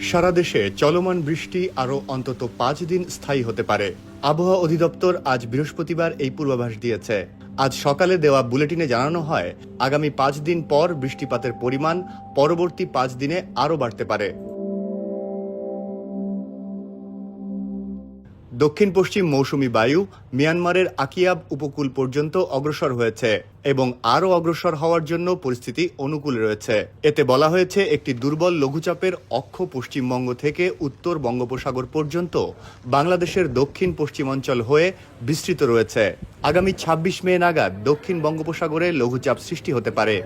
সারা দেশে চলমান বৃষ্টি আরও অন্তত 5 দিন স্থায়ী হতে পারে। আবহাওয়া অধিদপ্তর আজ বৃহস্পতিবার এই পূর্বাভাস দিয়েছে। আজ সকালে দেওয়া বুলেটিনে জানানো হয়, আগামী 5 দিন পর বৃষ্টিপাতের পরিমাণ পরবর্তী 5 দিনে আরও বাড়তে পারে। দক্ষিণ পশ্চিম মৌসুমি বায়ু মিয়ানমারের আকিয়াব উপকূল পর্যন্ত অগ্রসর হয়েছে এবং আরও অগ্রসর হওয়ার জন্য পরিস্থিতি অনুকূল রয়েছে। এতে বলা হয়েছে, একটি দুর্বল লঘুচাপের অক্ষ পশ্চিমবঙ্গ থেকে উত্তর বঙ্গোপসাগর পর্যন্ত বাংলাদেশের দক্ষিণ পশ্চিমাঞ্চল হয়ে বিস্তৃত রয়েছে। আগামী 26 মে নাগাদ দক্ষিণ বঙ্গোপসাগরে লঘুচাপ সৃষ্টি হতে পারে।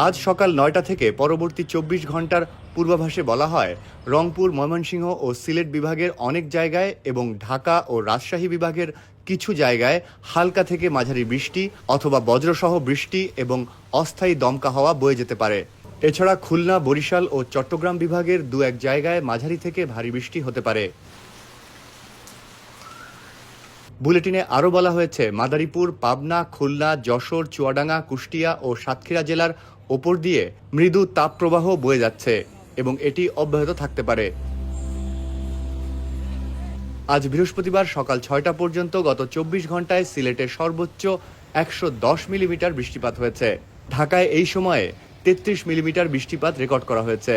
আজ সকাল 9টা থেকে পরবর্তী 24 ঘন্টার পূর্বাভাসে বলা হয়, রংপুর, ময়মনসিংহ ও সিলেট বিভাগের অনেক জায়গায় এবং ঢাকা ও রাজশাহী বিভাগের কিছু জায়গায় হালকা থেকে মাঝারি বৃষ্টি অথবা বজ্রসহ বৃষ্টি এবং অস্থায়ী দমকা হাওয়া বয়ে যেতে পারে। এছাড়া খুলনা, বরিশাল ও চট্টগ্রাম বিভাগের 2-1 জায়গায় মাঝারি থেকে ভারী বৃষ্টি হতে পারে। বুলেটিনে আরও বলা হয়েছে, মাদারীপুর, পাবনা, খুলনা, যশোর, চুয়াডাঙ্গা, কুষ্টিয়া ও সাতক্ষীরা জেলার ওপর দিয়ে মৃদু তাপপ্রবাহ বয়ে যাচ্ছে এবং এটি অব্যাহত থাকতে পারে। আজ বৃহস্পতিবার সকাল 6টা পর্যন্ত গত 24 ঘন্টায় সিলেটে সর্বোচ্চ 110 মিলিমিটার বৃষ্টিপাত হয়েছে। ঢাকায় এই সময়ে 33 মিলিমিটার বৃষ্টিপাত রেকর্ড করা হয়েছে।